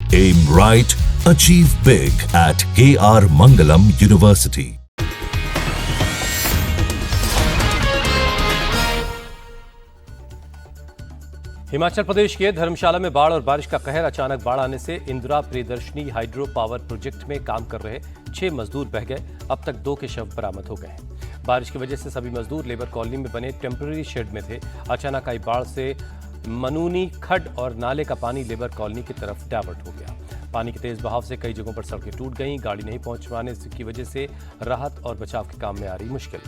Aim right, achieve big at KR Mangalam University. Himachal Pradesh के धर्मशाला में बाढ़ और बारिश का कहर। अचानक बाढ़ आने से Indira Priyadarshini hydro power project में काम कर रहे 6 मजदूर बह गए। अब तक 2 के शव बरामद हो गए हैं। बारिश की वजह से सभी मजदूर लेबर कॉलोनी में बने टेम्पररी शेड में थे। अचानक आई बाढ़ से मनूनी खड्ड और नाले का पानी लेबर कॉलोनी की तरफ डाइवर्ट हो गया। पानी के तेज बहाव से कई जगहों पर सड़कें टूट गईं। गाड़ी नहीं पहुंच पाने की वजह से राहत और बचाव के काम में आ रही मुश्किल।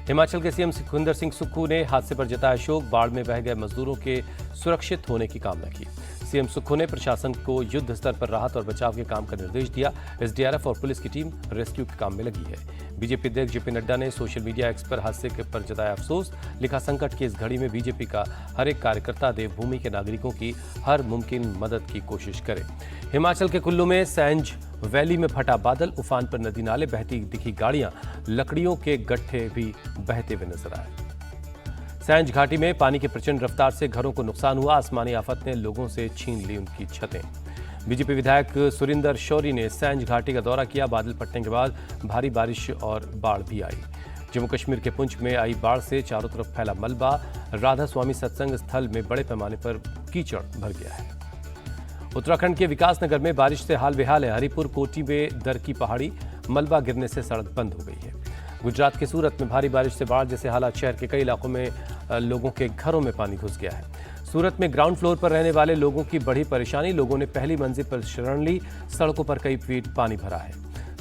हिमाचल के सीएम सुखविंदर सिंह सुक्खू ने हादसे पर जताया शोक। बाढ़ में बह गए मजदूरों के सुरक्षित होने की कामना की। सीएम सुक्खू ने प्रशासन को युद्ध स्तर पर राहत और बचाव के काम का निर्देश दिया। एसडीआरएफ और पुलिस की टीम रेस्क्यू के काम में लगी है। बीजेपी अध्यक्ष जेपी नड्डा ने सोशल मीडिया एक्स पर हादसे पर जताया अफसोस। लिखा, संकट की इस घड़ी में बीजेपी का हर एक कार्यकर्ता देवभूमि के नागरिकों की हर मुमकिन मदद की कोशिश करे। हिमाचल के कुल्लू में सैंज वैली में फटा बादल, उफान पर नदी नाले, बहती दिखी गाड़ियां, लकड़ियों के गट्ठे भी बहते हुए नजर आए। सैंज घाटी में पानी की प्रचंड रफ्तार से घरों को नुकसान हुआ। आसमानी आफत ने लोगों से छीन ली उनकी छतें। बीजेपी विधायक सुरिंदर शौरी ने सैंज घाटी का दौरा किया। बादल फटने के बाद भारी बारिश और बाढ़ भी आई। जम्मू कश्मीर के पुंछ में आई बाढ़ से चारों तरफ फैला मलबा। राधा स्वामी सत्संग स्थल में बड़े पैमाने पर कीचड़ भर गया है। उत्तराखंड के विकासनगर में बारिश से हाल बेहाल है। हरिपुर कोटी में दर की पहाड़ी, मलबा गिरने से सड़क बंद हो गई है। गुजरात के सूरत में भारी बारिश से बाढ़ जैसे हालात। शहर के कई इलाकों में लोगों के घरों में पानी घुस गया है। सूरत में ग्राउंड फ्लोर पर रहने वाले लोगों की बढ़ी परेशानी। लोगों ने पहली मंजिल पर शरण ली। सड़कों पर कई फीट पानी भरा है।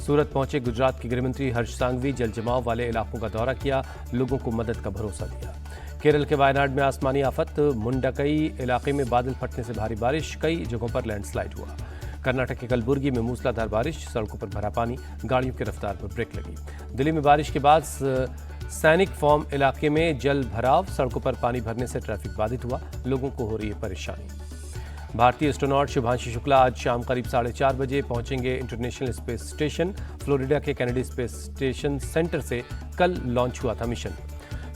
सूरत पहुंचे गुजरात के गृहमंत्री हर्ष सांघवी जल जमाव वाले इलाकों का दौरा किया। लोगों को मदद का भरोसा दिया। केरल के वायनाड में आसमानी आफत। मुंडकई इलाके में बादल फटने से भारी बारिश, कई जगहों पर लैंडस्लाइड हुआ। कर्नाटक के कलबुर्गी में मूसलाधार बारिश, सड़कों पर भरा पानी, गाड़ियों की रफ्तार पर ब्रेक लगी। दिल्ली में बारिश के बाद सैनिक फॉर्म इलाके में जल भराव, सड़कों पर पानी भरने से ट्रैफिक बाधित हुआ। लोगों को हो रही है परेशानी। भारतीय एस्ट्रोनॉट शुभांशु शुक्ला आज शाम करीब 4:30 बजे पहुंचेंगे इंटरनेशनल स्पेस स्टेशन। फ्लोरिडा के कैनेडी स्पेस स्टेशन सेंटर से कल लॉन्च हुआ था मिशन।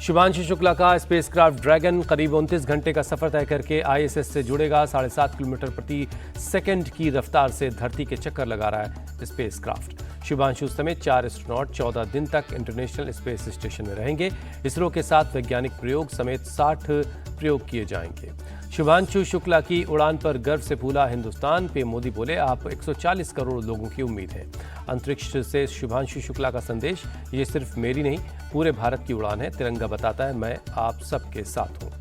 शुभांशु शुक्ला का स्पेसक्राफ्ट ड्रैगन करीब 29 घंटे का सफर तय करके आईएसएस से जुड़ेगा। 7.5 किलोमीटर प्रति सेकंड की रफ्तार से धरती के चक्कर लगा रहा है स्पेसक्राफ्ट। शुभांशु समेत 4 एस्ट्रोनॉट 14 दिन तक इंटरनेशनल स्पेस स्टेशन में रहेंगे। इसरो के साथ वैज्ञानिक प्रयोग समेत 60 प्रयोग किए जाएंगे। शुभांशु शुक्ला की उड़ान पर गर्व से फूला हिंदुस्तान। पीएम मोदी बोले, आप 140 करोड़ लोगों की उम्मीद है। अंतरिक्ष से शुभांशु शुक्ला का संदेश, ये सिर्फ मेरी नहीं पूरे भारत की उड़ान है। तिरंगा बताता है मैं आप सबके साथ हूँ।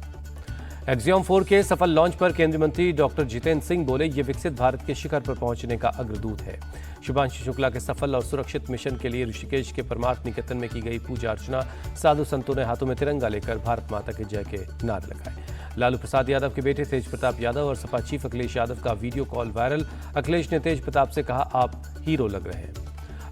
एक्सियम 4 के सफल लॉन्च पर केंद्रीय मंत्री डॉक्टर जितेंद्र सिंह बोले, ये विकसित भारत के शिखर पर पहुंचने का अग्रदूत है। शुभांशु शुक्ला के सफल और सुरक्षित मिशन के लिए ऋषिकेश के परमार्थ निकेतन में की गई पूजा अर्चना। साधु संतों ने हाथों में तिरंगा लेकर भारत माता के जय के नारे लगाए। लालू प्रसाद यादव के बेटे तेज प्रताप यादव और सपा चीफ अखिलेश यादव का वीडियो कॉल वायरल। अखिलेश ने तेज प्रताप से कहा, आप हीरो लग रहे हैं।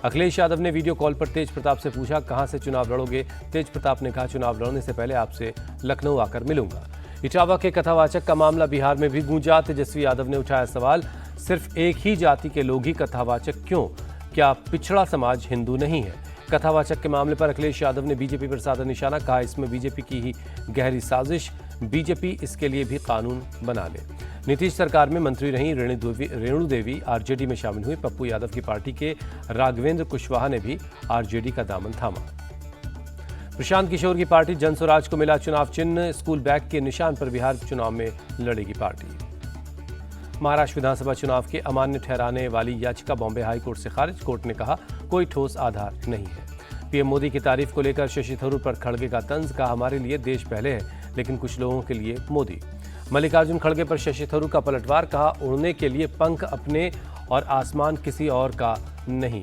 अखिलेश यादव ने वीडियो कॉल पर तेज प्रताप से पूछा, कहां से चुनाव लड़ोगे? तेज प्रताप ने कहा, चुनाव लड़ने से पहले आपसे लखनऊ आकर मिलूंगा। इटावा के कथावाचक का मामला बिहार में भी गूंजा। तेजस्वी यादव ने उठाया सवाल, सिर्फ एक ही जाति के लोग ही कथावाचक क्यों? क्या पिछड़ा समाज हिंदू नहीं है? कथावाचक के मामले पर अखिलेश यादव ने बीजेपी पर साधा निशाना। कहा, इसमें बीजेपी की ही गहरी साजिश। बीजेपी इसके लिए भी कानून बना ले। नीतीश सरकार में मंत्री रही रेणु देवी आरजेडी में शामिल हुई। पप्पू यादव की पार्टी के राघवेंद्र कुशवाहा ने भी आरजेडी का दामन थामा। प्रशांत किशोर की पार्टी जनस्वराज को मिला चुनाव चिन्ह। स्कूल बैग के निशान पर बिहार चुनाव में लड़ेगी पार्टी। महाराष्ट्र विधानसभा चुनाव के अमान्य ठहराने वाली याचिका बॉम्बे हाई कोर्ट से खारिज। कोर्ट ने कहा, कोई ठोस आधार नहीं है। पीएम मोदी की तारीफ को लेकर शशि थरूर पर खड़गे का तंज। कहा, हमारे लिए देश पहले है, लेकिन कुछ लोगों के लिए मोदी। मल्लिकार्जुन खड़गे पर शशि थरूर का पलटवार। कहा, उड़ने के लिए पंख अपने और आसमान किसी और का नहीं।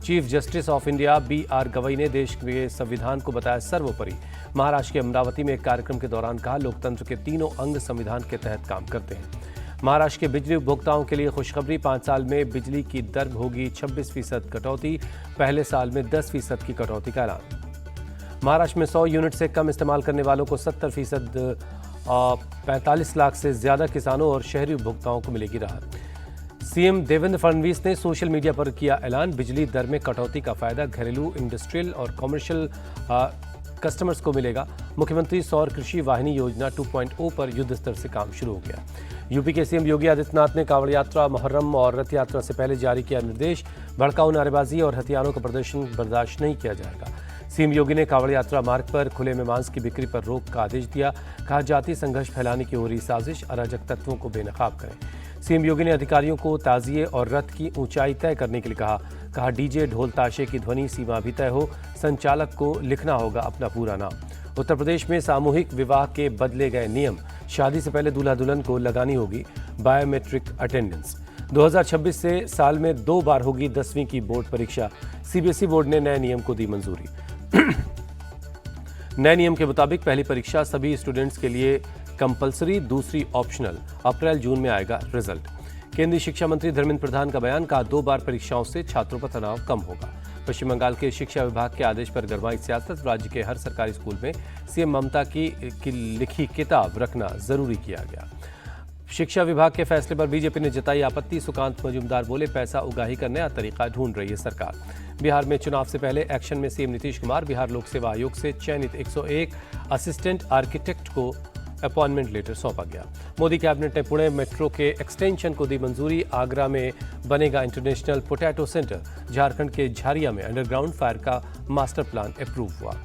Chief justice of India BR Gavai ने देश के संविधान को बताया सर्वोपरि। महाराष्ट्र के अमरावती में एक कार्यक्रम के दौरान कहा, लोकतंत्र के तीनों अंग संविधान के तहत काम करते हैं। महाराष्ट्र के बिजली उपभोक्ताओं के लिए खुशखबरी। 5 साल में बिजली की दर होगी 26% कटौती। पहले साल में 10% की कटौती का ऐलान। महाराष्ट्र में 100 यूनिट से कम इस्तेमाल करने वालों को 70%, 45 लाख से ज्यादा किसानों और शहरी उपभोक्ताओं को मिलेगी राहत। सीएम देवेंद्र फडणवीस ने सोशल मीडिया पर किया ऐलान। बिजली दर में कटौती का फायदा घरेलू, इंडस्ट्रियल और कमर्शियल कस्टमर्स को मिलेगा। मुख्यमंत्री सौर कृषि वाहिनी योजना 2.0 पर युद्ध स्तर से काम शुरू हो गया। यूपी के सीएम योगी आदित्यनाथ ने कांवड़ यात्रा, मुहर्रम और रथ यात्रा से पहले जारी किया निर्देश। भड़काऊ नारेबाजी और हथियारों का प्रदर्शन बर्दाश्त नहीं किया जाएगा। सीएम योगी ने कांवड़ यात्रा मार्ग पर खुले में मांस की बिक्री पर रोक का आदेश दिया। कहा, जातीय संघर्ष फैलाने की हो रही साजिश, अराजक तत्वों को बेनकाब करें। सीएम योगी ने अधिकारियों को ताजिए और रथ की ऊंचाई तय करने के लिए कहा, डीजे ढोल ताशे की ध्वनि सीमा भी तय हो, संचालक को लिखना होगा अपना पूरा नाम। उत्तर प्रदेश में सामूहिक विवाह के बदले गए नियम। शादी से पहले दूल्हा दुल्हन को लगानी होगी बायोमेट्रिक अटेंडेंस। 2026 से साल में 2 बार होगी 10वीं की बोर्ड परीक्षा। सीबीएसई बोर्ड ने नए नियम को दी मंजूरी। नए नियम के मुताबिक पहली परीक्षा सभी स्टूडेंट्स के लिए कंपलसरी, दूसरी ऑप्शनल। अप्रैल-जून में आएगा रिजल्ट। केंद्रीय शिक्षा मंत्री धर्मेंद्र प्रधान का बयान, कहा 2 बार परीक्षाओं से छात्रों पर तनाव कम होगा। पश्चिम बंगाल के शिक्षा विभाग के आदेश पर गरमाई सियासत। राज्य के हर सरकारी स्कूल में सीएम ममता की लिखी किताब रखना जरूरी किया गया। शिक्षा विभाग के फैसले पर बीजेपी ने जताई आपत्ति। सुकांत मजूमदार बोले, पैसा उगाही का नया तरीका ढूंढ रही है सरकार। बिहार में चुनाव से पहले एक्शन में सीएम नीतीश कुमार। बिहार लोक सेवा आयोग से चयनित 101 असिस्टेंट आर्किटेक्ट को अपॉइंटमेंट लेटर सौंपा गया। मोदी कैबिनेट ने पुणे मेट्रो के एक्सटेंशन को दी मंजूरी। आगरा में बनेगा इंटरनेशनल पोटैटो सेंटर। झारखंड के झारिया में अंडरग्राउंड फायर का मास्टर प्लान अप्रूव हुआ।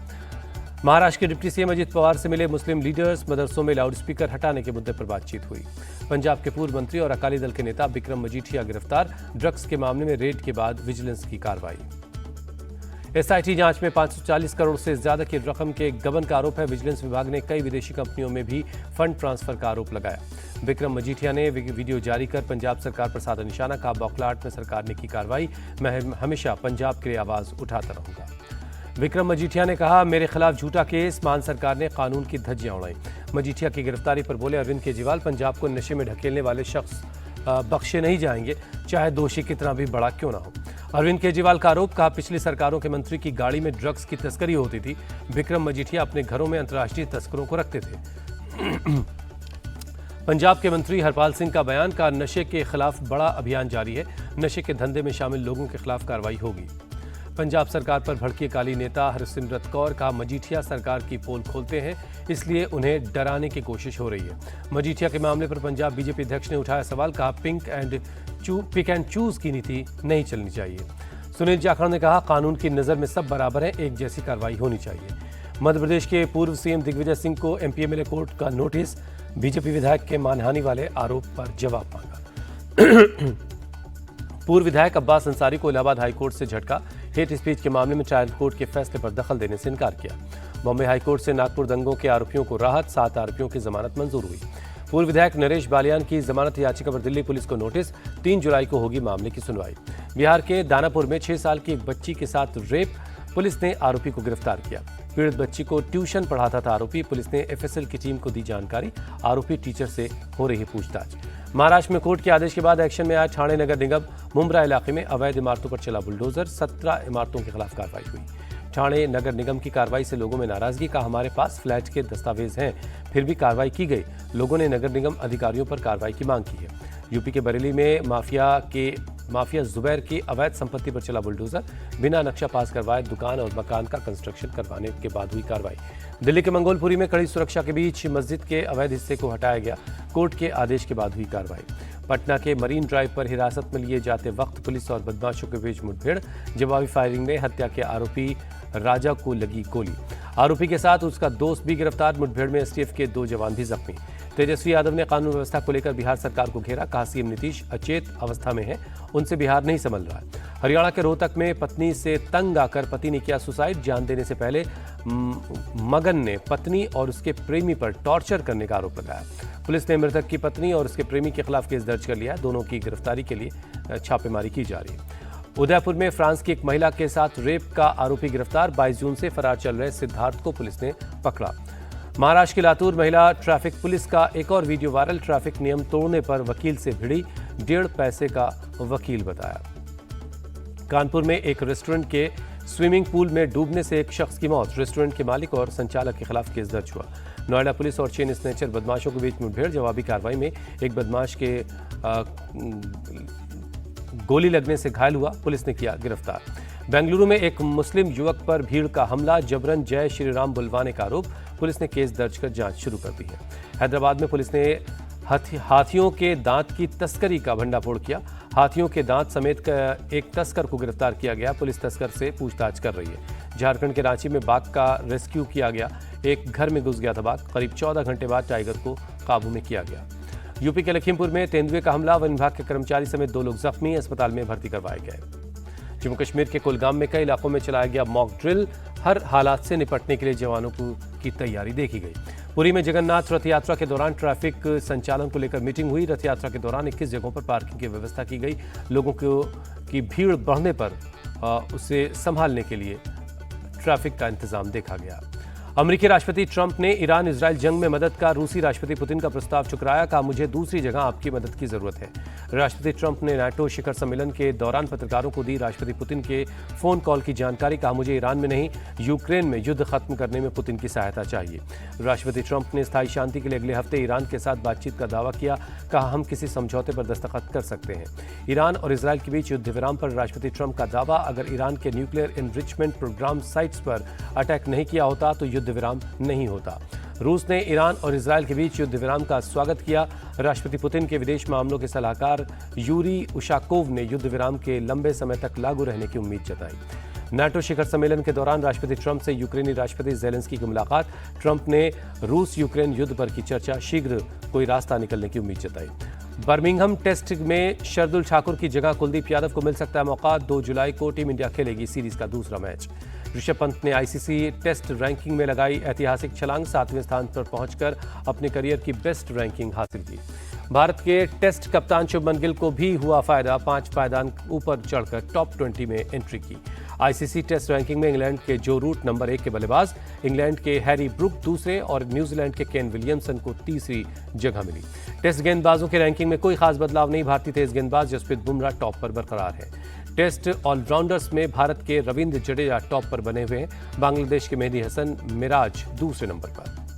महाराष्ट्र के डिप्टी सीएम अजित पवार से मिले मुस्लिम लीडर्स। मदरसों में लाउडस्पीकर हटाने के मुद्दे पर बातचीत हुई। पंजाब के पूर्व मंत्री और अकाली दल के नेता बिक्रम मजीठिया गिरफ्तार। ड्रग्स के मामले में रेड के बाद विजिलेंस की कार्रवाई। एसआईटी जांच में 540 करोड़ से ज्यादा की रकम के गबन का आरोप है। विजिलेंस विभाग ने कई विदेशी कंपनियों में भी फंड ट्रांसफर का आरोप लगाया। बिक्रम मजीठिया ने वीडियो जारी कर पंजाब सरकार पर साधा निशाना। कहा, बौखलाहट में सरकार ने की कार्रवाई। मैं हमेशा पंजाब के लिए आवाज उठाता रहूंगा। विक्रम मजीठिया ने कहा, मेरे खिलाफ झूठा केस, मान सरकार ने कानून की धज्जियां उड़ाई। मजीठिया की गिरफ्तारी पर बोले अरविंद केजरीवाल, पंजाब को नशे में ढकेलने वाले शख्स बख्शे नहीं जाएंगे, चाहे दोषी कितना भी बड़ा क्यों ना हो। अरविंद केजरीवाल का आरोप। कहा, पिछली सरकारों के मंत्री की गाड़ी में ड्रग्स की तस्करी होती थी। बिक्रम मजीठिया अपने घरों में अंतर्राष्ट्रीय तस्करों को रखते थे। पंजाब के मंत्री हरपाल सिंह का बयान। का नशे के खिलाफ बड़ा अभियान जारी है। नशे के धंधे में शामिल लोगों के खिलाफ कार्रवाई होगी। पंजाब सरकार पर भड़की अकाली नेता हरसिमरत कौर। का मजीठिया सरकार की पोल खोलते हैं, इसलिए उन्हें डराने की कोशिश हो रही है। मजीठिया के मामले पर पंजाब बीजेपी अध्यक्ष ने उठाया सवाल। कहा, पिक एंड चूज की नीति नहीं चलनी चाहिए। सुनील जाखड़ ने कहा, कानून की नज़र में सब बराबर हैं, एक जैसी कार्रवाई होनी चाहिए। मध्य प्रदेश के पूर्व सीएम दिग्विजय सिंह को एमपीएमएलए कोर्ट का नोटिस। बीजेपी विधायक के मानहानि वाले आरोप पर जवाब मांगा। पूर्व विधायक अब्बास अंसारी को इलाहाबाद हाईकोर्ट से झटका। हेट स्पीच के मामले में ट्रायल कोर्ट के फैसले पर दखल देने से इनकार किया। बॉम्बे हाईकोर्ट से नागपुर दंगों के आरोपियों को राहत। 7 आरोपियों की जमानत मंजूर हुई। पूर्व विधायक नरेश बालियान की जमानत याचिका पर दिल्ली पुलिस को नोटिस। 3 जुलाई को होगी मामले की सुनवाई। बिहार के दानापुर में 6 साल की एक बच्ची के साथ रेप। पुलिस ने आरोपी को गिरफ्तार किया। पीड़ित बच्ची को ट्यूशन पढ़ाता था आरोपी। पुलिस ने एफएसएल की टीम को दी जानकारी। आरोपी टीचर से हो रही पूछताछ। महाराष्ट्र में कोर्ट के आदेश के बाद एक्शन में आया ठाणे नगर निगम। मुंब्रा इलाके में अवैध इमारतों पर चला बुलडोजर। 17 इमारतों के खिलाफ कार्रवाई हुई। ठाणे नगर निगम की कार्रवाई से लोगों में नाराजगी। का हमारे पास फ्लैट के दस्तावेज हैं, फिर भी कार्रवाई की गई। लोगों ने नगर निगम अधिकारियों पर कार्रवाई की मांग की है। यूपी के बरेली में माफिया जुबैर की अवैध संपत्ति पर चला बुलडोजर। बिना नक्शा पास करवाए दुकान और मकान का कंस्ट्रक्शन करवाने के बाद हुई कार्रवाई। दिल्ली के मंगोलपुरी में कड़ी सुरक्षा के बीच मस्जिद के अवैध हिस्से को हटाया गया। कोर्ट के आदेश के बाद हुई कार्रवाई। पटना के मरीन ड्राइव पर हिरासत में लिए जाते वक्त पुलिस और बदमाशों के बीच मुठभेड़। जवाबी फायरिंग में हत्या के आरोपी राजा को लगी गोली। आरोपी के साथ उसका दोस्त भी गिरफ्तार। मुठभेड़ में एसटीएफ के 2 जवान भी जख्मी। तेजस्वी यादव ने कानून व्यवस्था को लेकर बिहार सरकार को घेरा। कहा, सीएम नीतीश अचेत अवस्था में है, उनसे बिहार नहीं संभल रहा है। हरियाणा के रोहतक में पत्नी से तंग आकर पति ने किया सुसाइड। जान देने से पहले मगन ने पत्नी और उसके प्रेमी पर टॉर्चर करने का आरोप लगाया। पुलिस ने मृतक की पत्नी और उसके प्रेमी के खिलाफ केस दर्ज कर लिया है। दोनों की गिरफ्तारी के लिए छापेमारी की जा रही है। उदयपुर में फ्रांस की एक महिला के साथ रेप का आरोपी गिरफ्तार। 22 जून से फरार चल रहे सिद्धार्थ को पुलिस ने पकड़ा। महाराष्ट्र की लातूर महिला ट्रैफिक पुलिस का एक और वीडियो वायरल। ट्रैफिक नियम तोड़ने पर वकील से भिड़ी। 1.5 पैसे का वकील बताया। कानपुर में एक रेस्टोरेंट के स्विमिंग पूल में डूबने से एक शख्स की मौत। रेस्टोरेंट के मालिक और संचालक के खिलाफ केस दर्ज हुआ। नोएडा पुलिस और चेन स्नेचर बदमाशों के बीच मुठभेड़। जवाबी कार्रवाई में एक बदमाश के गोली लगने से घायल हुआ। पुलिस ने किया गिरफ्तार। बेंगलुरु में एक मुस्लिम युवक पर भीड़ का हमला। जबरन जय श्री राम बुलवाने का आरोप। पुलिस ने केस दर्ज कर जांच शुरू कर दी है। हैदराबाद में पुलिस ने हाथियों के दांत की तस्करी का भंडाफोड़ किया। हाथियों के दांत समेत एक तस्कर को गिरफ्तार किया गया। पुलिस तस्कर से पूछताछ कर रही है। झारखंड के रांची में बाघ का रेस्क्यू किया गया। एक घर में घुस गया था बाघ। करीब 14 घंटे बाद टाइगर को काबू में किया गया। यूपी के लखीमपुर में तेंदुए का हमला, वन विभाग के कर्मचारी समेत 2 लोग जख्मी, अस्पताल में भर्ती करवाए गए। जम्मू कश्मीर के कुलगाम में कई इलाकों में चलाया गया मॉक ड्रिल। हर हालात से निपटने के लिए जवानों की तैयारी देखी गई। पुरी में जगन्नाथ रथ यात्रा के दौरान ट्रैफिक संचालन को लेकर मीटिंग हुई। रथ यात्रा के दौरान 21 जगहों पर पार्किंग की व्यवस्था की गई। लोगों की भीड़ बढ़ने पर उसे संभालने के लिए ट्रैफिक का इंतजाम देखा गया। अमेरिकी राष्ट्रपति ट्रंप ने ईरान इजरायल जंग में मदद का रूसी राष्ट्रपति पुतिन का प्रस्ताव ठुकराया। कहा, मुझे दूसरी जगह आपकी मदद की जरूरत है। राष्ट्रपति ट्रंप ने नाटो शिखर सम्मेलन के दौरान पत्रकारों को दी राष्ट्रपति पुतिन के फोन कॉल की जानकारी। कहा, मुझे ईरान में नहीं यूक्रेन में युद्ध खत्म करने में पुतिन की सहायता चाहिए। राष्ट्रपति ट्रंप ने स्थायी शांति के लिए अगले हफ्ते ईरान के साथ बातचीत का दावा किया। कहा, हम किसी समझौते पर दस्तखत कर सकते हैं। ईरान और इजरायल के बीच युद्ध विराम पर राष्ट्रपति ट्रंप का दावा, अगर ईरान के न्यूक्लियर एनरिचमेंट प्रोग्राम साइट्स पर अटैक नहीं किया होता तो युद्ध विराम नहीं होता। रूस ने ईरान और इजरायल के बीच युद्ध विराम का स्वागत किया। राष्ट्रपति पुतिन के विदेश मामलों के सलाहकार यूरी उशाकोव ने युद्ध विराम के लंबे समय तक लागू रहने की उम्मीद जताई। नाटो शिखर सम्मेलन के दौरान राष्ट्रपति ट्रंप से यूक्रेनी राष्ट्रपति जेलेंस्की की मुलाकात। ट्रंप ने रूस यूक्रेन युद्ध पर की चर्चा, शीघ्र कोई रास्ता निकलने की उम्मीद जताई। बर्मिंघम टेस्ट में शार्दुल ठाकुर की जगह कुलदीप यादव को मिल सकता है मौका। 2 जुलाई को टीम इंडिया खेलेगी सीरीज का दूसरा मैच। ऋषभ पंत ने आईसीसी टेस्ट रैंकिंग में लगाई ऐतिहासिक छलांग। 7वें स्थान पर पहुंचकर अपने करियर की बेस्ट रैंकिंग हासिल की। भारत के टेस्ट कप्तान शुभमन गिल को भी हुआ फायदा। 5 पायदान ऊपर चढ़कर टॉप 20 में एंट्री की। आईसीसी टेस्ट रैंकिंग में इंग्लैंड के जो रूट नंबर 1 के बल्लेबाज, इंग्लैंड के हैरी ब्रुक दूसरे और न्यूजीलैंड के केन विलियमसन को तीसरी जगह मिली। टेस्ट गेंदबाजों के रैंकिंग में कोई खास बदलाव नहीं। भारतीय तेज गेंदबाज जसप्रीत बुमराह टॉप पर बरकरार है। टेस्ट ऑलराउंडर्स में भारत के रविंद्र जडेजा टॉप पर बने हुए हैं। बांग्लादेश के मेहदी हसन मिराज दूसरे नंबर पर।